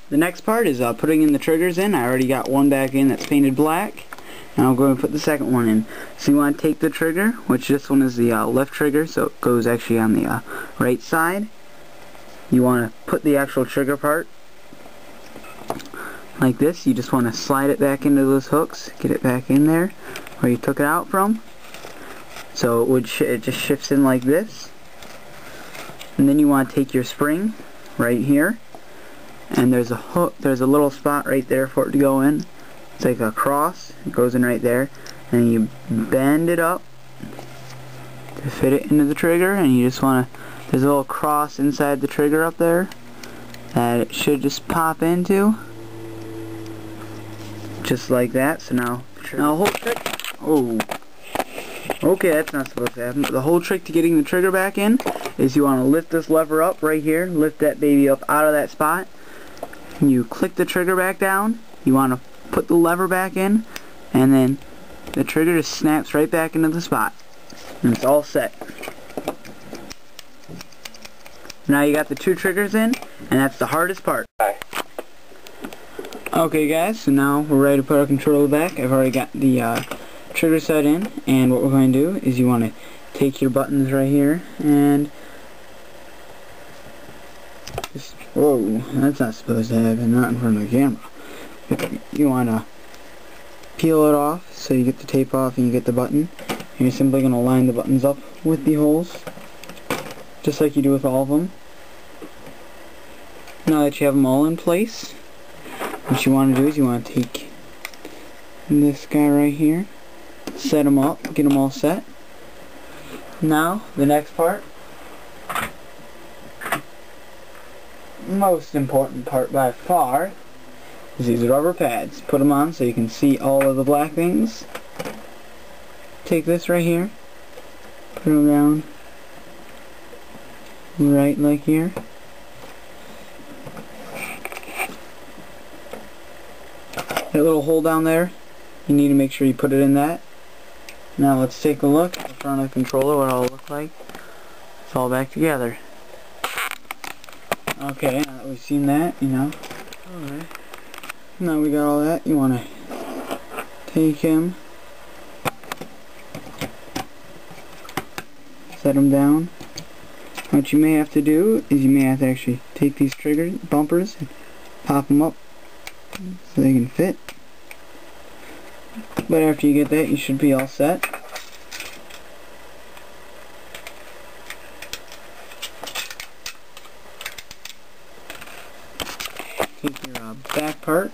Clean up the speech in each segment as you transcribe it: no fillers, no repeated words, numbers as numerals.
The next part is putting in the triggers in. I already got one back in that's painted black. Now I'm going to put the second one in. So you want to take the trigger, which this one is the left trigger, so it goes actually on the right side. You want to put the actual trigger part like this. You just want to slide it back into those hooks, get it back in there where you took it out from. So it just shifts in like this. And then you want to take your spring right here, and there's a hook, there's a little spot right there for it to go in. It's like a cross. It goes in right there, and you bend it up to fit it into the trigger, and you just want to, there's a little cross inside the trigger up there that it should just pop into, just like that. So now the whole trick, oh, okay, that's not supposed to happen. The whole trick to getting the trigger back in is you want to lift this lever up right here, lift that baby up out of that spot, and you click the trigger back down. You want to put the lever back in, and then the trigger just snaps right back into the spot, and it's all set. Now you got the two triggers in, and that's the hardest part. Okay guys, so now we're ready to put our controller back. I've already got the trigger set in, and what we're going to do is you want to take your buttons right here and just, whoa, that's not supposed to happen, not in front of the camera. You want to peel it off so you get the tape off and you get the button, and you're simply going to line the buttons up with the holes just like you do with all of them. Now that you have them all in place, what you want to do is you want to take this guy right here, set them up, get them all set. Now the next part, most important part by far, is these rubber pads. Put them on so you can see all of the black things. Take this right here, put them down right like here. That little hole down there, you need to make sure you put it in that. Now let's take a look at the front of the controller, what it'll look like. It's all back together. Okay, now that we've seen that, you know. Alright. Now we got all that, you want to take him, set him down. What you may have to do is you may have to actually take these trigger bumpers and pop them up so they can fit. But after you get that, you should be all set. Take your back part,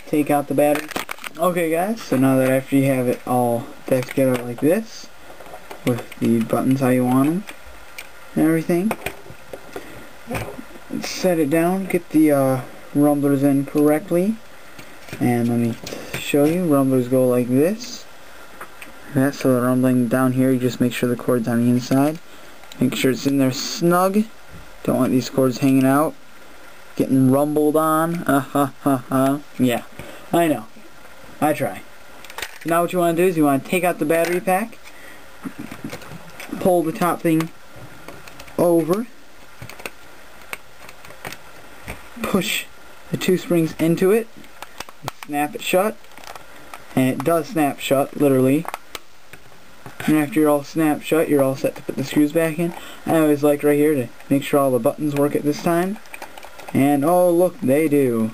take out the battery. Okay guys, so now that after you have it all back together like this, with the buttons how you want them and everything, set it down, get the rumblers in correctly, and let me show you. Rumblers go like this. That, so the rumbling down here, you just make sure the cord's on the inside. Make sure it's in there snug. Don't want these cords hanging out, getting rumbled on. Yeah, I know. I try. So now what you want to do is you want to take out the battery pack, pull the top thing over, push the two springs into it, snap it shut, and it does snap shut, literally. And after you're all snapped shut, you're all set to put the screws back in. I always like right here to make sure all the buttons work at this time, and oh look, they do.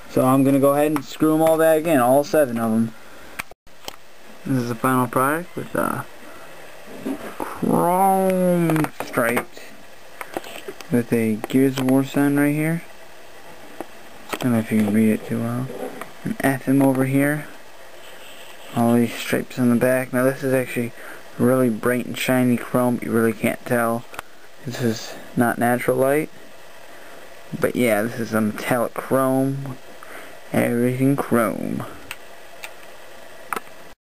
So I'm going to go ahead and screw them all back in, all 7 of them. This is the final product with chrome striped with a Gears of War sign right here. I don't know if you can read it too well. An FM over here. All these stripes on the back. Now this is actually really bright and shiny chrome. You really can't tell. This is not natural light. But yeah, this is a metallic chrome. Everything chrome.